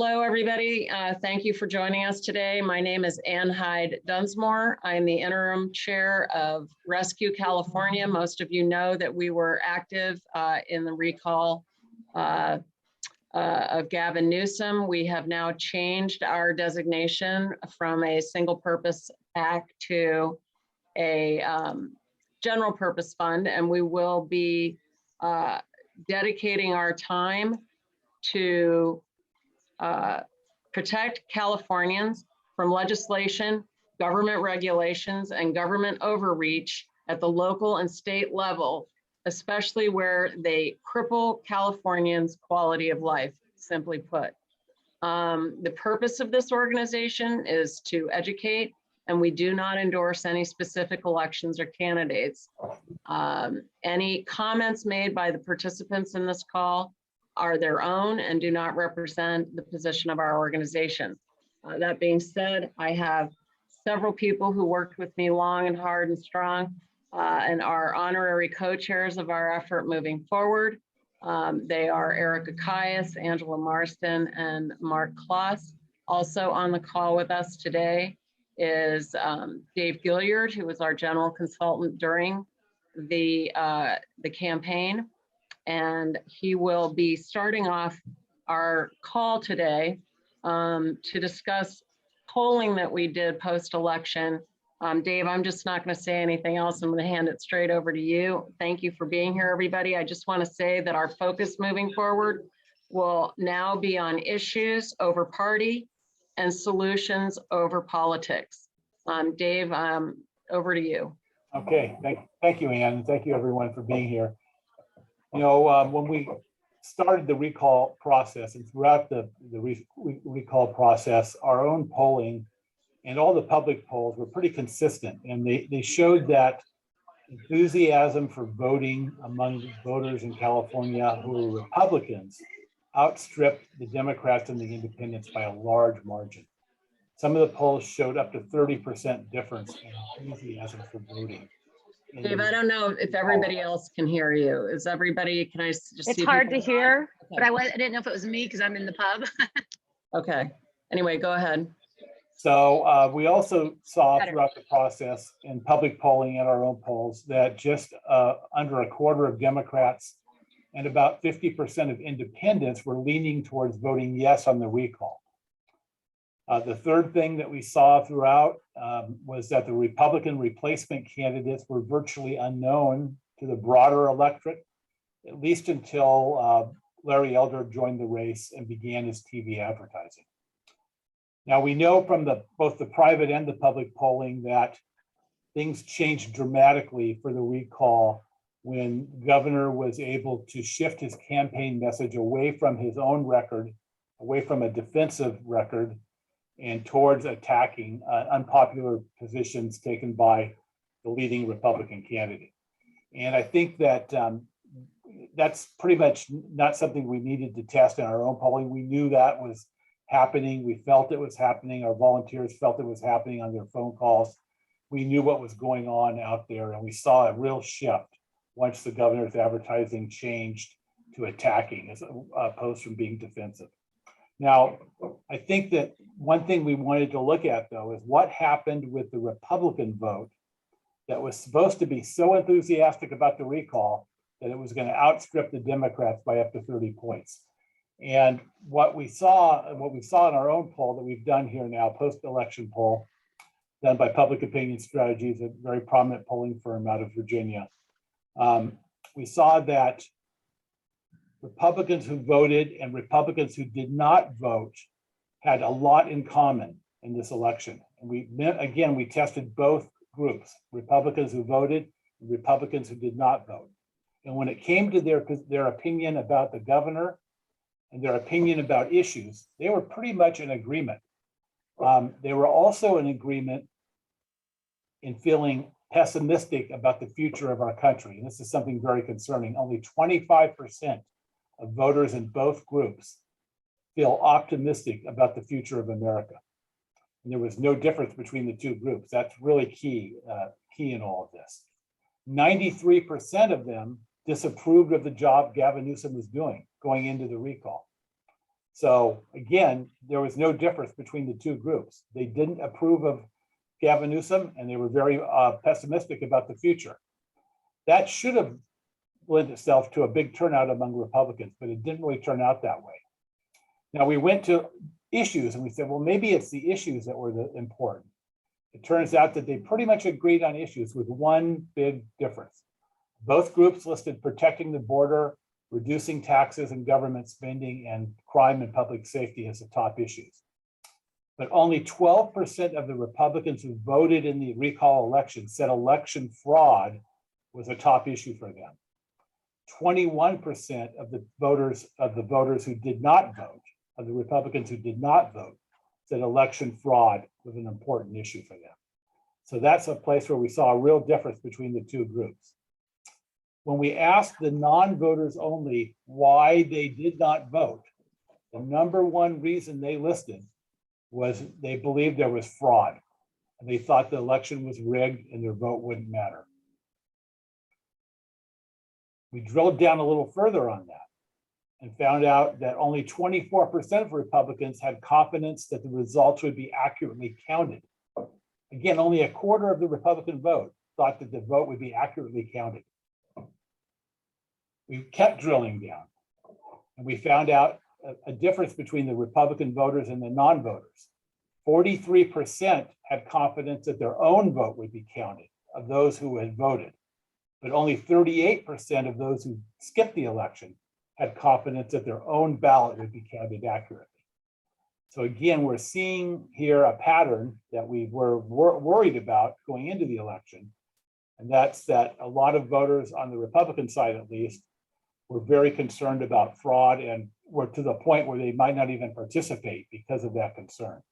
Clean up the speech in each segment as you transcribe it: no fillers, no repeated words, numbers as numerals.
Hello, everybody. Thank you for joining us today. My name is Ann Hyde Dunsmore. I'm the interim chair of Rescue California. Most of you know that we were active in the recall of Gavin Newsom. We have now changed our designation from a single purpose PAC to a general purpose fund, and we will be dedicating our time to protect Californians from legislation, government regulations, and government overreach at the local and state level, especially where they cripple Californians' quality of life, simply put. The purpose of this organization is to educate, and we do not endorse any specific elections or candidates. Any comments made by the participants in this call are their own and do not represent the position of our organization. That being said, I have several people who worked with me long and hard and strong and are honorary co-chairs of our effort moving forward. They are Erica Caius, Angela Marston, and Mark Kloss. Also on the call with us today is Dave Gilliard, who was our general consultant during the campaign. And he will be starting off our call today to discuss polling that we did post-election. Dave, I'm just not going to say anything else. I'm going to hand it straight over to you. Thank you for being here, everybody. I just want to say that our focus moving forward will now be on issues over party and solutions over politics. Dave, over to you. Okay, thank you, Ann. Thank you, everyone, for being here. You know, when we started the recall process and throughout the recall process, our own polling and all the public polls were pretty consistent, and they showed that enthusiasm for voting among voters in California who were Republicans outstripped the Democrats and the independents by a large margin. Some of the polls showed up to 30% difference in enthusiasm for voting. Dave, I don't know if everybody else can hear you. Is everybody, can I just see? It's hard to hear, okay. but I didn't know if it was me because I'm in the pub. Okay. Anyway, go ahead. So we also saw throughout the process in public polling and our own polls that just under a quarter of Democrats and about 50% of independents were leaning towards voting yes on the recall. The third thing that we saw throughout was that the Republican replacement candidates were virtually unknown to the broader electorate, at least until Larry Elder joined the race and began his TV advertising. Now we know from both the private and the public polling that things changed dramatically for the recall when the governor was able to shift his campaign message away from his own record, away from a defensive record, and towards attacking unpopular positions taken by the leading Republican candidate. And I think that that's pretty much not something we needed to test in our own polling. We knew that was happening. We felt it was happening. Our volunteers felt it was happening on their phone calls. We knew what was going on out there, and we saw a real shift once the governor's advertising changed to attacking as opposed from being defensive. Now, I think that one thing we wanted to look at, though, is what happened with the Republican vote that was supposed to be so enthusiastic about the recall that it was going to outstrip the Democrats by up to 30 points. And what we saw in our own poll that we've done here now, post-election poll, done by Public Opinion Strategies, a very prominent polling firm out of Virginia, we saw that Republicans who voted and Republicans who did not vote had a lot in common in this election. And we tested both groups, Republicans who voted and Republicans who did not vote. And when it came to their opinion about the governor and their opinion about issues, they were pretty much in agreement. They were also in agreement in feeling pessimistic about the future of our country. And this is something very concerning. Only 25% of voters in both groups feel optimistic about the future of America. And there was no difference between the two groups. That's really key in all of this. 93% of them disapproved of the job Gavin Newsom was doing going into the recall. So again, there was no difference between the two groups. They didn't approve of Gavin Newsom, and they were very pessimistic about the future. That should have lent itself to a big turnout among Republicans, but it didn't really turn out that way. Now we went to issues and we said, well, maybe it's the issues that were important. It turns out that they pretty much agreed on issues with one big difference. Both groups listed protecting the border, reducing taxes and government spending, and crime and public safety as the top issues. But only 12% of the Republicans who voted in the recall election said election fraud was a top issue for them. 21% of the voters who did not vote, of the Republicans who did not vote, said election fraud was an important issue for them. So that's a place where we saw a real difference between the two groups. When we asked the non-voters only why they did not vote, the number one reason they listed was they believed there was fraud, and they thought the election was rigged and their vote wouldn't matter. We drilled down a little further on that and found out that only 24% of Republicans had confidence that the results would be accurately counted. Again, only a quarter of the Republican vote thought that the vote would be accurately counted. We kept drilling down, and we found out a difference between the Republican voters and the non-voters. 43% had confidence that their own vote would be counted of those who had voted, but only 38% of those who skipped the election had confidence that their own ballot would be counted accurately. So again, we're seeing here a pattern that we were worried about going into the election, and that's that a lot of voters on the Republican side, at least, were very concerned about fraud and were to the point where they might not even participate because of that concern.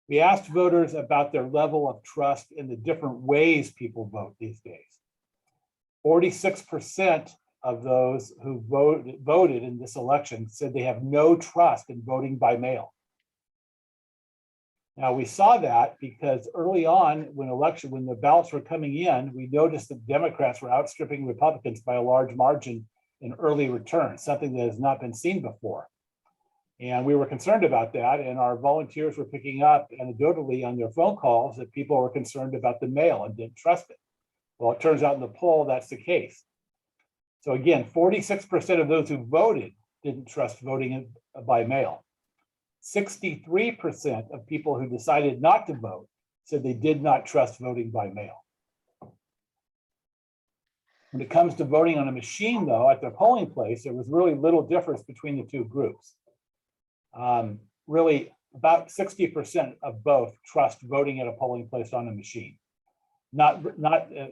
We asked voters about their level of trust in the different ways people vote these days. 46% of those who voted in this election said they have no trust in voting by mail. Now we saw that because early on when the ballots were coming in, we noticed that Democrats were outstripping Republicans by a large margin in early returns, something that has not been seen before. And we were concerned about that, and our volunteers were picking up anecdotally on their phone calls that people were concerned about the mail and didn't trust it. Well, it turns out in the poll, that's the case. So again, 46% of those who voted didn't trust voting by mail. 63% of people who decided not to vote said they did not trust voting by mail. When it comes to voting on a machine, though, at the polling place, there was really little difference between the two groups. Really, about 60% of both trust voting at a polling place on a machine. Not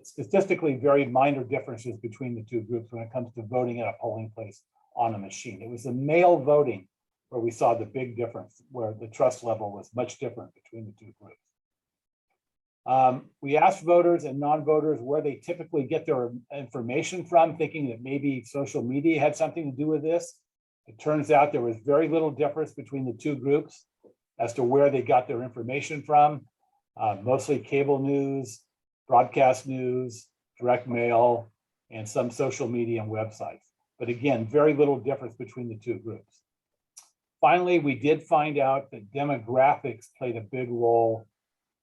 statistically very minor differences between the two groups when it comes to voting at a polling place on a machine. It was the mail voting where we saw the big difference, where the trust level was much different between the two groups. We asked voters and non-voters where they typically get their information from, thinking that maybe social media had something to do with this. It turns out there was very little difference between the two groups as to where they got their information from. Mostly cable news, broadcast news, direct mail, and some social media and websites. But again, very little difference between the two groups. Finally, we did find out that demographics played a big role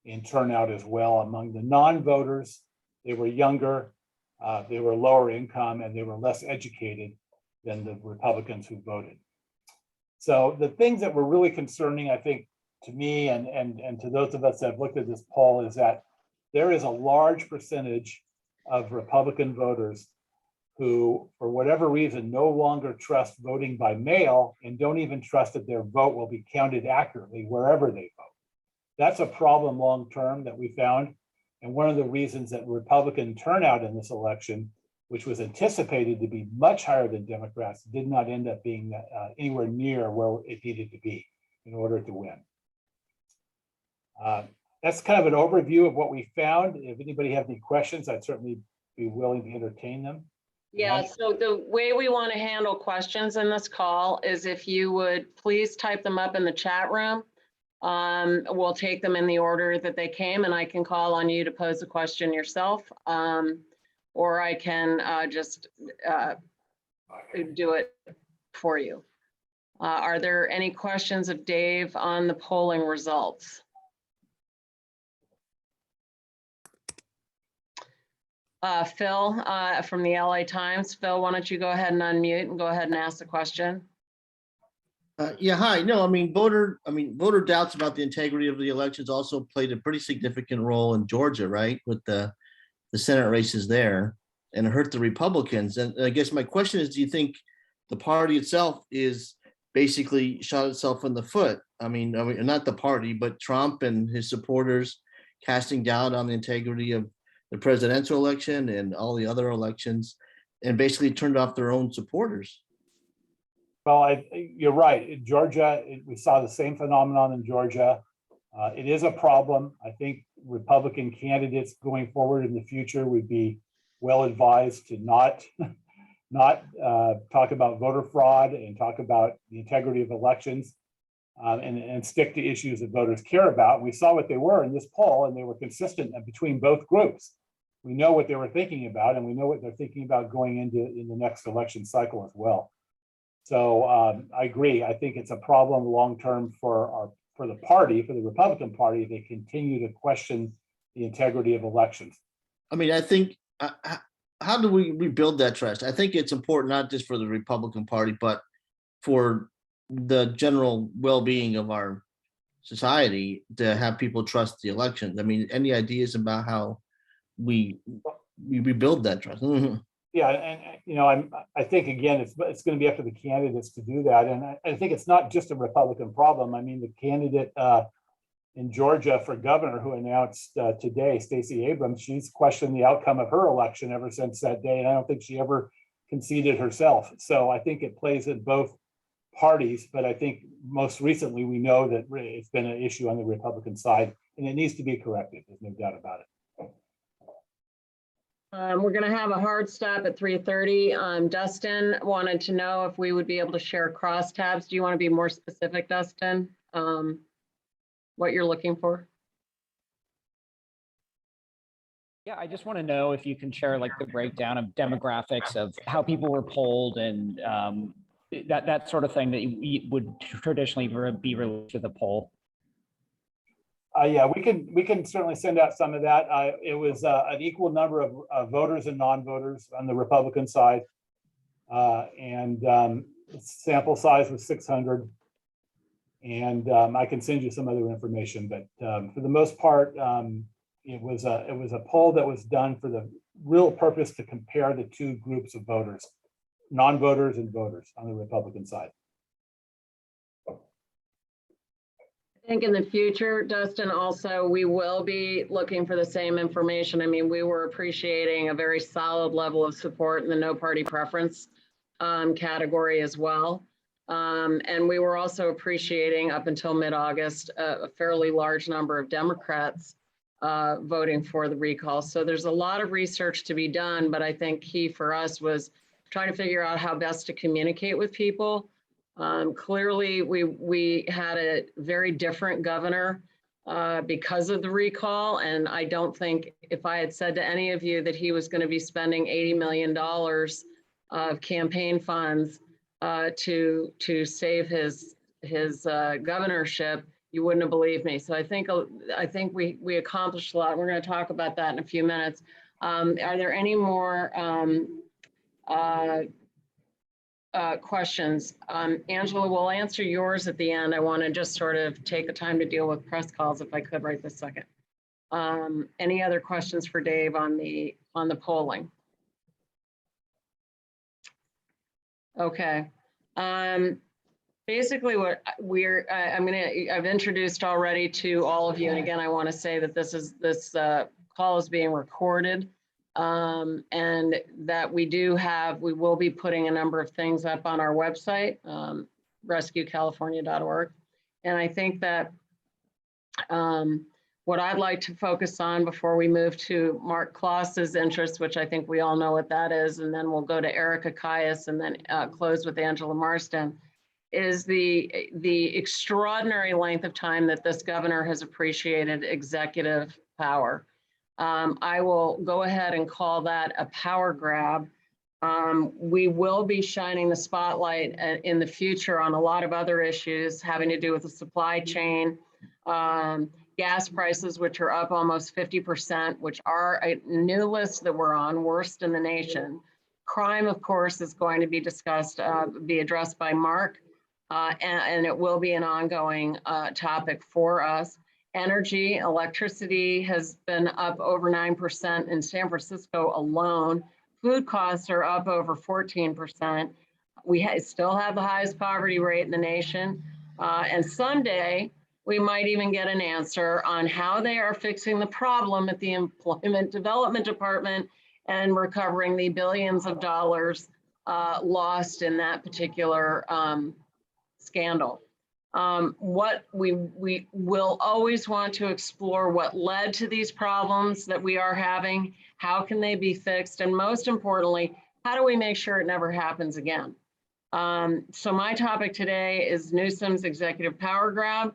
in turnout as well. Among the non-voters, they were younger, they were lower income, and they were less educated than the Republicans who voted. So the things that were really concerning, I think, to me and to those of us that have looked at this poll is that there is a large percentage of Republican voters who, for whatever reason, no longer trust voting by mail and don't even trust that their vote will be counted accurately wherever they vote. That's a problem long-term that we found. And one of the reasons that Republican turnout in this election, which was anticipated to be much higher than Democrats, did not end up being anywhere near where it needed to be in order to win. That's kind of an overview of what we found. If anybody has any questions, I'd certainly be willing to entertain them. Yeah, so the way we want to handle questions in this call is if you would please type them up in the chat room. We'll take them in the order that they came, and I can call on you to pose a question yourself, or I can just do it for you. Are there any questions of Dave on the polling results? Phil from the LA Times. Phil, why don't you go ahead and unmute and go ahead and ask the question? Yeah, hi. No, I mean, voter doubts about the integrity of the elections also played a pretty significant role in Georgia, right? With the Senate races there, and it hurt the Republicans. And I guess my question is, do you think the party itself is basically shot itself in the foot? I mean, not the party, but Trump and his supporters casting doubt on the integrity of the presidential election and all the other elections, and basically turned off their own supporters. Well, you're right. In Georgia, we saw the same phenomenon in Georgia. It is a problem. I think Republican candidates going forward in the future would be well advised to not talk about voter fraud and talk about the integrity of elections, and stick to issues that voters care about. We saw what they were in this poll, and they were consistent between both groups. We know what they were thinking about, and we know what they're thinking about going in the next election cycle as well. So I agree. I think it's a problem long-term for the party, for the Republican Party. They continue to question the integrity of elections. I mean, I think, how do we rebuild that trust? I think it's important not just for the Republican Party, but for the general well-being of our society to have people trust the elections. I mean, any ideas about how we rebuild that trust? Yeah, and I think again, it's going to be up to the candidates to do that, and I think it's not just a Republican problem. I mean, the candidate in Georgia for governor who announced today, Stacey Abrams, she's questioned the outcome of her election ever since that day, and I don't think she ever conceded herself. So I think it plays at both parties, but I think most recently we know that it's been an issue on the Republican side, and it needs to be corrected. There's no doubt about it. We're going to have a hard stop at 3:30. Dustin wanted to know if we would be able to share crosstabs. Do you want to be more specific, Dustin? What you're looking for? Yeah, I just want to know if you can share like the breakdown of demographics of how people were polled and that sort of thing that would traditionally be related to the poll. Yeah, we can certainly send out some of that. It was an equal number of voters and non-voters on the Republican side, and sample size was 600. And I can send you some other information, but for the most part, it was a poll that was done for the real purpose to compare the two groups of voters, non-voters and voters on the Republican side. I think in the future, Dustin, also, we will be looking for the same information. I mean, we were appreciating a very solid level of support in the no party preference category as well. And we were also appreciating up until mid-August, a fairly large number of Democrats voting for the recall. So there's a lot of research to be done, but I think key for us was trying to figure out how best to communicate with people. Clearly, we had a very different governor because of the recall. And I don't think if I had said to any of you that he was going to be spending $80 million of campaign funds to save his governorship, you wouldn't have believed me. So I think we accomplished a lot. We're going to talk about that in a few minutes. Are there any more questions? Angela, we'll answer yours at the end. I want to just sort of take the time to deal with press calls if I could right this second. Any other questions for Dave on the polling? Okay. Basically what I've introduced already to all of you. And again, I want to say that this call is being recorded. And that we will be putting a number of things up on our website, rescuecalifornia.org. And I think that what I'd like to focus on before we move to Mark Kloss's interest, which I think we all know what that is, and then we'll go to Erica Caius and then close with Angela Marston, is the extraordinary length of time that this governor has appreciated executive power. I will go ahead and call that a power grab. We will be shining the spotlight in the future on a lot of other issues having to do with the supply chain, gas prices, which are up almost 50%, which are a new list that we're on, worst in the nation. Crime, of course, is going to be discussed, be addressed by Mark, and it will be an ongoing topic for us. Energy, electricity has been up over 9% in San Francisco alone. Food costs are up over 14%. We still have the highest poverty rate in the nation. And someday we might even get an answer on how they are fixing the problem at the Employment Development Department and recovering the billions of dollars lost in that particular scandal. What we will always want to explore what led to these problems that we are having, how can they be fixed, and most importantly, how do we make sure it never happens again? So my topic today is Newsom's executive power grab.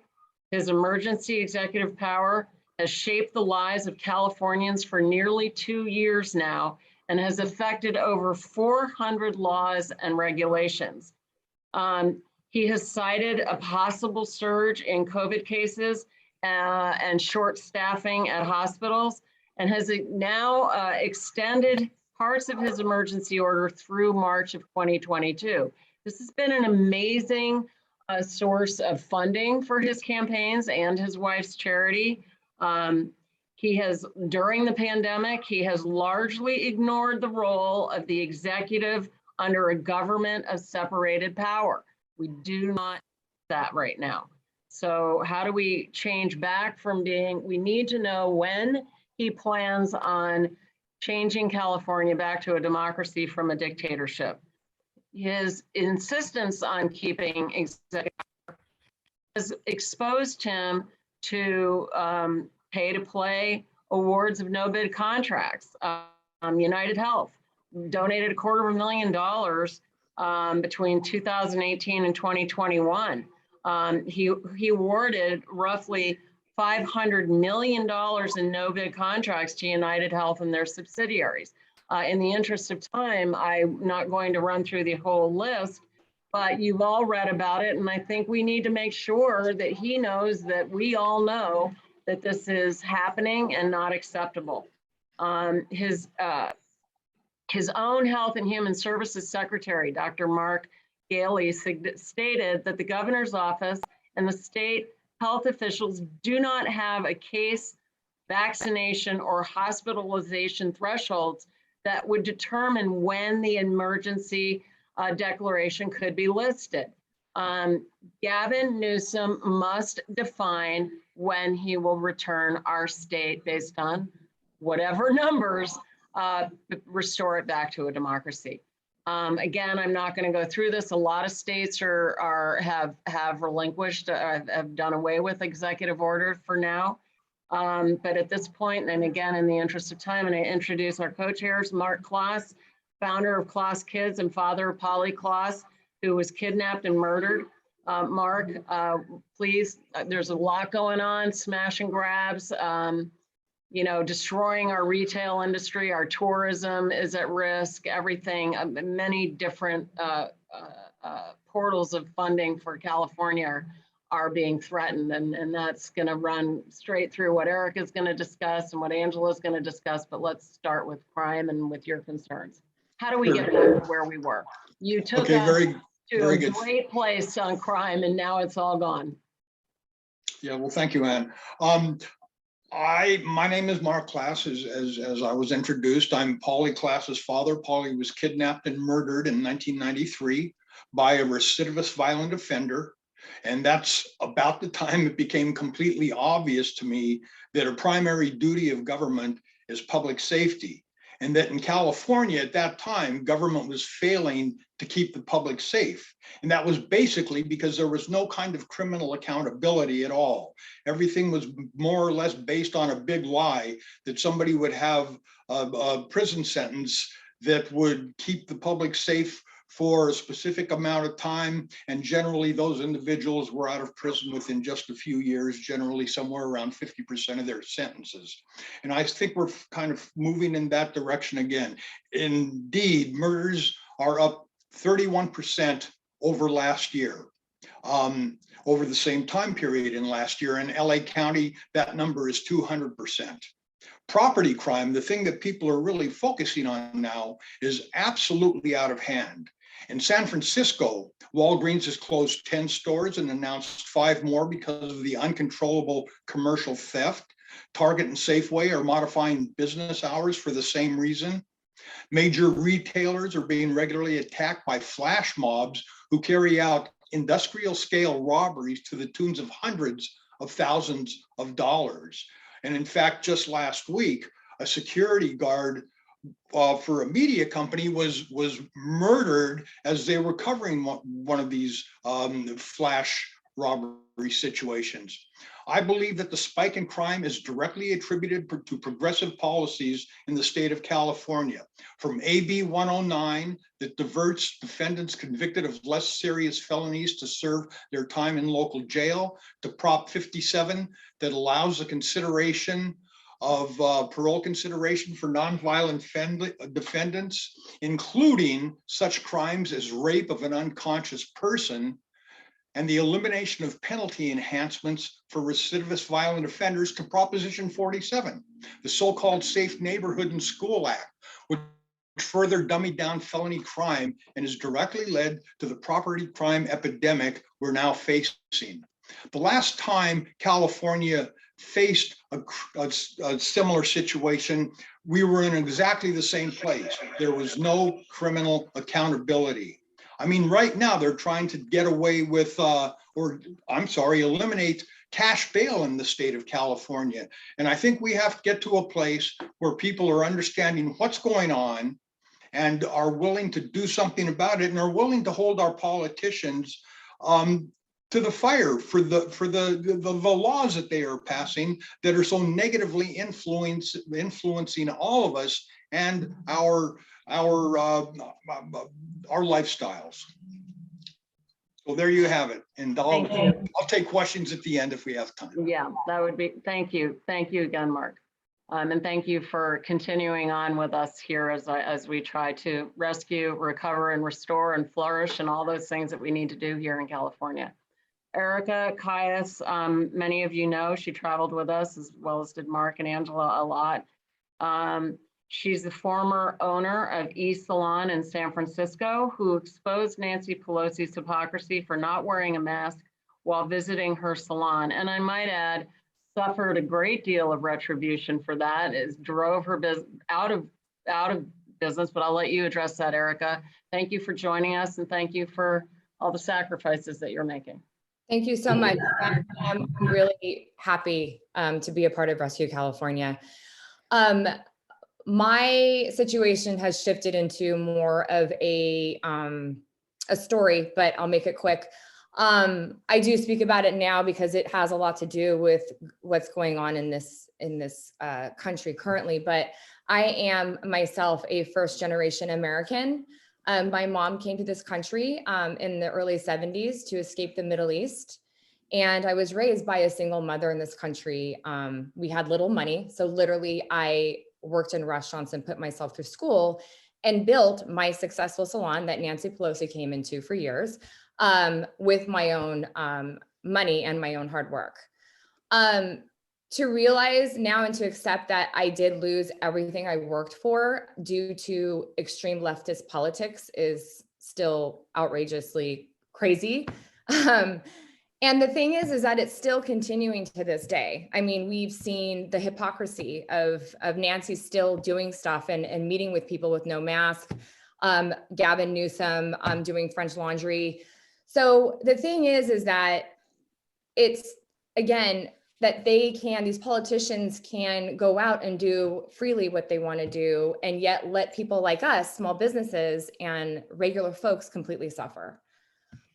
His emergency executive power has shaped the lives of Californians for nearly 2 years now and has affected over 400 laws and regulations. He has cited a possible surge in COVID cases and short staffing at hospitals, and has now extended parts of his emergency order through March of 2022. This has been an amazing source of funding for his campaigns and his wife's charity. He has, during the pandemic, he has largely ignored the role of the executive under a government of separated power. We do not do that right now. So how do we change back from being, we need to know when he plans on changing California back to a democracy from a dictatorship. His insistence on keeping executive has exposed him to pay to play awards of no bid contracts. United Health donated $250,000 between 2018 and 2021. He awarded roughly $500 million in no bid contracts to United Health and their subsidiaries. In the interest of time, I'm not going to run through the whole list, but you've all read about it. And I think we need to make sure that he knows that we all know that this is happening and not acceptable. His own Health and Human Services Secretary, Dr. Mark Galey, stated that the governor's office and the state health officials do not have a case, vaccination, or hospitalization thresholds that would determine when the emergency declaration could be listed. Gavin Newsom must define when he will return our state based on whatever numbers restore it back to a democracy. Again, I'm not going to go through this. A lot of states have relinquished, have done away with executive order for now. But at this point, and again, in the interest of time, and I introduce our co-chairs, Mark Klaas, founder of Klaas Kids and father of Polly Klaas, who was kidnapped and murdered. Mark, please, there's a lot going on, smash and grabs, you know, destroying our retail industry, our tourism is at risk, everything, many different portals of funding for California are being threatened, and that's going to run straight through what Eric is going to discuss and what Angela is going to discuss, but let's start with crime and with your concerns. How do we get back to where we were? You took us to a great place on crime, and now it's all gone. Yeah, well, thank you, Ann. My name is Mark Klaas, as I was introduced. I'm Polly Klaas's father. Polly was kidnapped and murdered in 1993 by a recidivist violent offender. And that's about the time it became completely obvious to me that a primary duty of government is public safety. And that in California at that time, government was failing to keep the public safe. And that was basically because there was no kind of criminal accountability at all. Everything was more or less based on a big lie that somebody would have a prison sentence that would keep the public safe for a specific amount of time. And generally those individuals were out of prison within just a few years, generally somewhere around 50% of their sentences. And I think we're kind of moving in that direction again. Indeed, murders are up 31% over last year, over the same time period in last year. In LA County, that number is 200%. Property crime, the thing that people are really focusing on now, is absolutely out of hand. In San Francisco, Walgreens has closed 10 stores and announced 5 more because of the uncontrollable commercial theft. Target and Safeway are modifying business hours for the same reason. Major retailers are being regularly attacked by flash mobs who carry out industrial scale robberies to the tunes of hundreds of thousands of dollars. And in fact, just last week, a security guard for a media company was murdered as they were covering one of these flash robbery situations. I believe that the spike in crime is directly attributed to progressive policies in the state of California, from AB 109 that diverts defendants convicted of less serious felonies to serve their time in local jail, to Prop 57 that allows the consideration of parole consideration for nonviolent defendants, including such crimes as rape of an unconscious person, and the elimination of penalty enhancements for recidivist violent offenders, to Proposition 47, the so-called Safe Neighborhood and School Act, which further dummied down felony crime and has directly led to the property crime epidemic we're now facing. The last time California faced a similar situation, we were in exactly the same place. There was no criminal accountability. I mean, right now they're trying to get away with, eliminate cash bail in the state of California. And I think we have to get to a place where people are understanding what's going on and are willing to do something about it, and are willing to hold our politicians to the fire for the laws that they are passing that are so negatively influencing all of us and our lifestyles. So there you have it. And I'll take questions at the end if we have time. Yeah, that would be, thank you. Thank you again, Mark. And thank you for continuing on with us here as we try to rescue, recover, and restore and flourish and all those things that we need to do here in California. Erica Caius, many of you know, she traveled with us as well as did Mark and Angela a lot. She's the former owner of E Salon in San Francisco, who exposed Nancy Pelosi's hypocrisy for not wearing a mask while visiting her salon. And I might add, suffered a great deal of retribution for that. It drove her out of business, but I'll let you address that, Erica. Thank you for joining us, and thank you for all the sacrifices that you're making. Thank you so much. I'm really happy to be a part of Rescue California. My situation has shifted into more of a story, but I'll make it quick. I do speak about it now because it has a lot to do with what's going on in this country currently. But I am myself a first-generation American. My mom came to this country in the early 70s to escape the Middle East. And I was raised by a single mother in this country. We had little money. So literally I worked in restaurants and put myself through school and built my successful salon that Nancy Pelosi came into for years with my own money and my own hard work. To realize now and to accept that I did lose everything I worked for due to extreme leftist politics is still outrageously crazy. And the thing is that it's still continuing to this day. I mean, we've seen the hypocrisy of Nancy still doing stuff and meeting with people with no mask, Gavin Newsom doing French laundry. So the thing is that it's, again, that these politicians can go out and do freely what they want to do, and yet let people like us, small businesses and regular folks, completely suffer.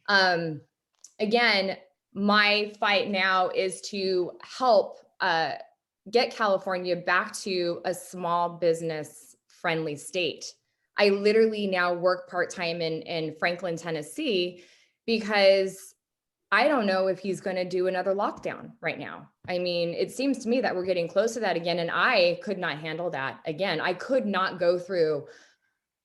Again, my fight now is to help get California back to a small business friendly state I literally now work part-time in Franklin, Tennessee, because I don't know if he's going to do another lockdown right now. I mean, it seems to me that we're getting close to that again, and I could not handle that again. I could not go through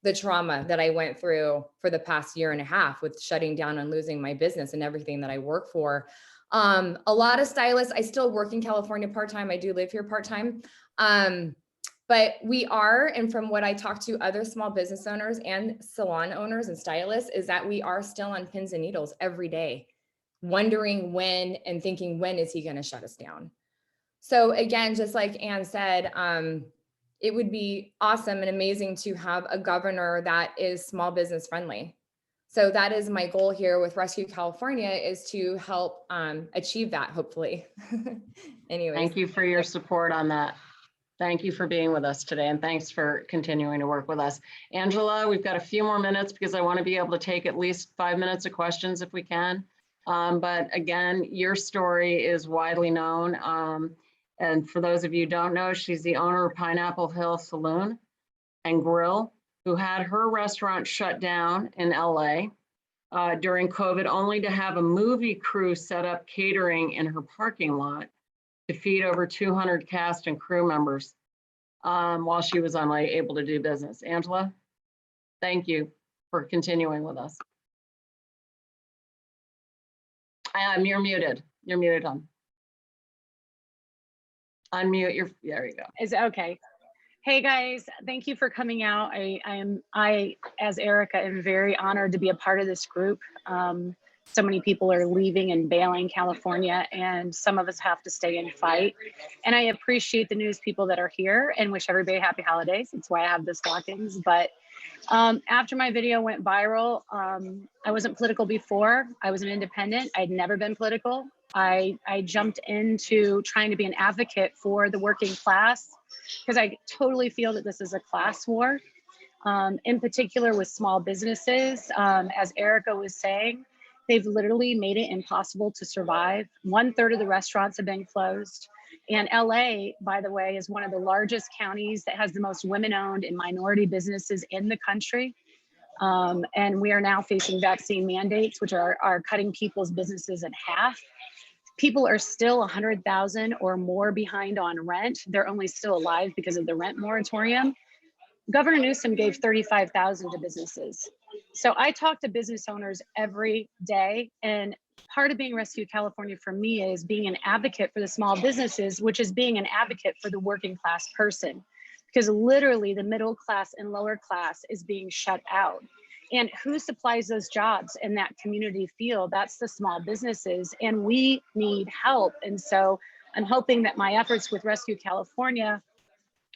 the trauma that I went through for the past year and a half with shutting down and losing my business and everything that I work for. A lot of stylists, I still work in California part-time. I do live here part-time. But we are, and from what I talk to other small business owners and salon owners and stylists, is that we are still on pins and needles every day, wondering when and thinking, when is he going to shut us down? So again, just like Ann said, it would be awesome and amazing to have a governor that is small business friendly. So that is my goal here with Rescue California, is to help achieve that, hopefully. Anyways. Thank you for your support on that. Thank you for being with us today, and thanks for continuing to work with us. Angela, we've got a few more minutes because I want to be able to take at least 5 minutes of questions if we can. But again, your story is widely known. And for those of you who don't know, she's the owner of Pineapple Hill Saloon and Grill, who had her restaurant shut down in LA during COVID, only to have a movie crew set up catering in her parking lot to feed over 200 cast and crew members while she was unable to do business. Angela, thank you for continuing with us. You're muted. You're muted on. Unmute your, there you go. Is it okay? Hey guys, thank you for coming out. I, as Erica, am very honored to be a part of this group. So many people are leaving and bailing California, and some of us have to stay and fight. And I appreciate the news people that are here and wish everybody happy holidays. That's why I have the stockings. But after my video went viral, I wasn't political before. I was an independent. I'd never been political. I jumped into trying to be an advocate for the working class, because I totally feel that this is a class war, in particular with small businesses. As Erica was saying, they've literally made it impossible to survive. 1/3 of the restaurants have been closed. And LA, by the way, is one of the largest counties that has the most women-owned and minority businesses in the country. And we are now facing vaccine mandates, which are cutting people's businesses in half. People are still 100,000 or more behind on rent. They're only still alive because of the rent moratorium. Governor Newsom gave $35,000 to businesses. So I talk to business owners every day, and part of being Rescue California for me is being an advocate for the small businesses, which is being an advocate for the working class person, because literally the middle class and lower class is being shut out. And who supplies those jobs in that community field? That's the small businesses, and we need help. And so I'm hoping that my efforts with Rescue California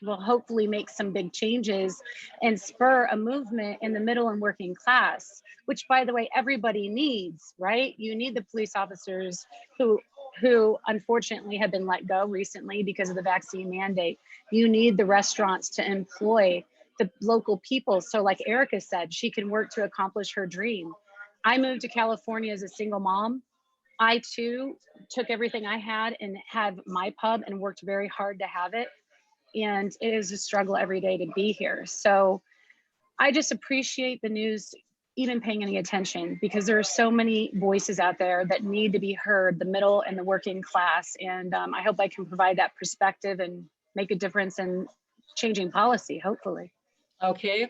will hopefully make some big changes and spur a movement in the middle and working class, which, by the way, everybody needs, right? You need the police officers who unfortunately have been let go recently because of the vaccine mandate. You need the restaurants to employ the local people. So like Erica said, she can work to accomplish her dream. I moved to California as a single mom. I too took everything I had and had my pub and worked very hard to have it. And it is a struggle every day to be here. So I just appreciate the news even paying any attention, because there are so many voices out there that need to be heard, the middle and the working class. And I hope I can provide that perspective and make a difference in changing policy, hopefully. Okay,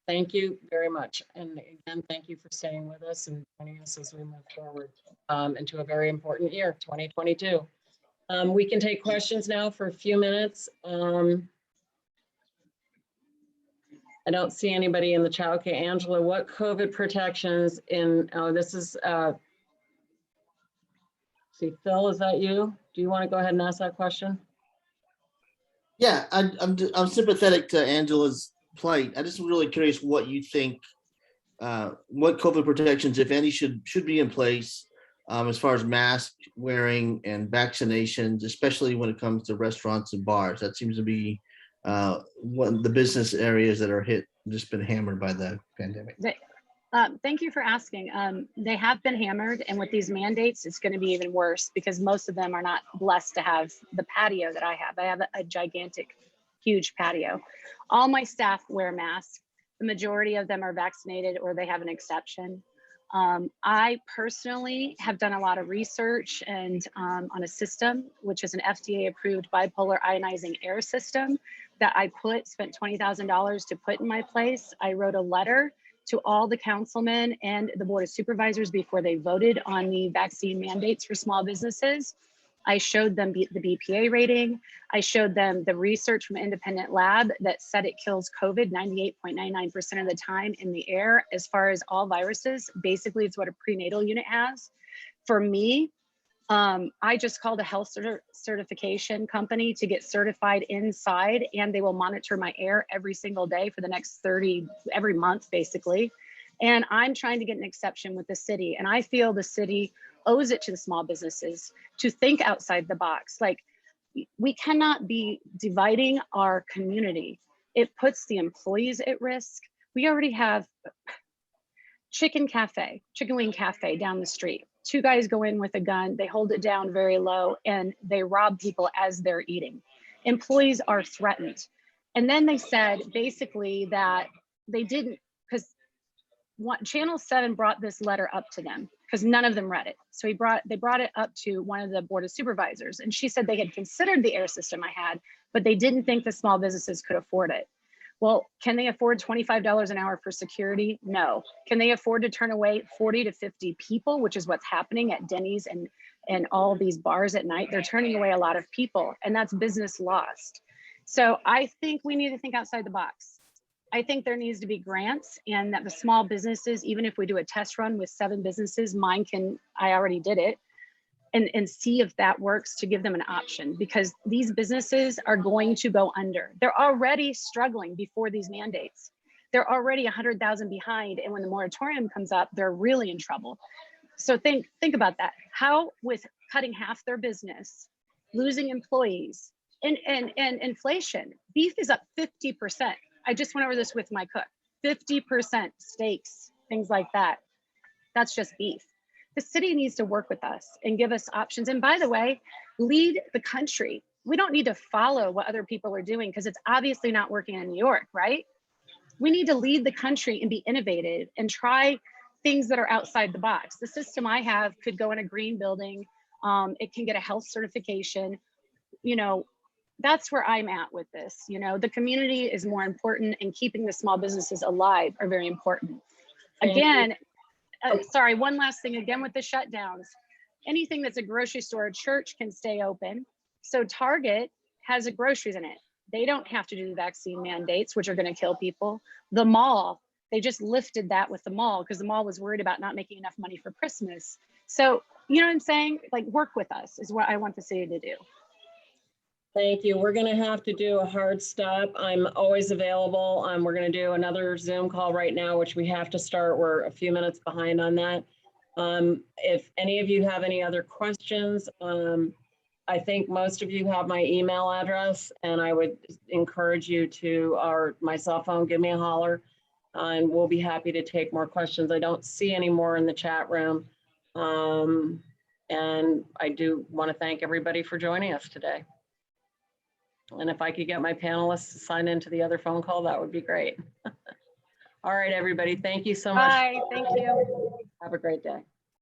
thank you very much. And again, thank you for staying with us and joining us as we move forward into a very important year, 2022. We can take questions now for a few minutes. I don't see anybody in the chat. Okay, Angela, what COVID protections in, oh, this is, see, Phil, is that you? Do you want to go ahead and ask that question? Yeah, I'm sympathetic to Angela's plight. I just really curious what you think, what COVID protections, if any, should be in place as far as mask wearing and vaccinations, especially when it comes to restaurants and bars. That seems to be one of the business areas that are just been hammered by the pandemic. Thank you for asking. They have been hammered, and with these mandates, it's going to be even worse, because most of them are not blessed to have the patio that I have. I have a gigantic, huge patio. All my staff wear masks. The majority of them are vaccinated or they have an exception. I personally have done a lot of research and on a system, which is an FDA approved bipolar ionizing air system that I spent $20,000 to put in my place. I wrote a letter to all the councilmen and the board of supervisors before they voted on the vaccine mandates for small businesses. I showed them the BPA rating. I showed them the research from an independent lab that said it kills COVID 98.99% of the time in the air. As far as all viruses, basically it's what a prenatal unit has. For me, I just called a health certification company to get certified inside, and they will monitor my air every single day for the next every month, basically. And I'm trying to get an exception with the city. And I feel the city owes it to the small businesses to think outside the box. Like, we cannot be dividing our community. It puts the employees at risk. We already have chicken wing cafe down the street. 2 guys go in with a gun, they hold it down very low, and they rob people as they're eating. Employees are threatened. And then they said basically that they didn't, because Channel 7 brought this letter up to them because none of them read it. So they brought it up to one of the board of supervisors, and she said they had considered the air system I had, but they didn't think the small businesses could afford it. Well, can they afford $25 an hour for security? No. Can they afford to turn away 40 to 50 people, which is what's happening at Denny's and all these bars at night? They're turning away a lot of people, and that's business lost. So I think we need to think outside the box. I think there needs to be grants, and that the small businesses, even if we do a test run with 7 businesses, I already did it, and see if that works, to give them an option, because these businesses are going to go under. They're already struggling before these mandates. They're already 100,000 behind. And when the moratorium comes up, they're really in trouble. So think about that. How, with cutting half their business, losing employees, and inflation, beef is up 50%. I just went over this with my cook, 50% steaks, things like that. That's just beef. The city needs to work with us and give us options. And by the way, lead the country. We don't need to follow what other people are doing because it's obviously not working in New York, right? We need to lead the country and be innovative and try things that are outside the box. The system I have could go in a green building. It can get a health certification. You know, that's where I'm at with this. You know, the community is more important, and keeping the small businesses alive are very important. Again, sorry, one last thing, again, with the shutdowns, anything that's a grocery store, a church can stay open. So Target has a groceries in it. They don't have to do the vaccine mandates, which are going to kill people. The mall, they just lifted that with the mall because the mall was worried about not making enough money for Christmas. So, you know what I'm saying? Like, work with us is what I want the city to do. Thank you. We're going to have to do a hard stop. I'm always available. We're going to do another Zoom call right now, which we have to start. We're a few minutes behind on that. If any of you have any other questions, I think most of you have my email address, and I would encourage you to, my cell phone, give me a holler, and we'll be happy to take more questions. I don't see any more in the chat room. And I do want to thank everybody for joining us today. And if I could get my panelists to sign into the other phone call, that would be great. All right, everybody. Thank you so much. Bye. Thank you. Have a great day.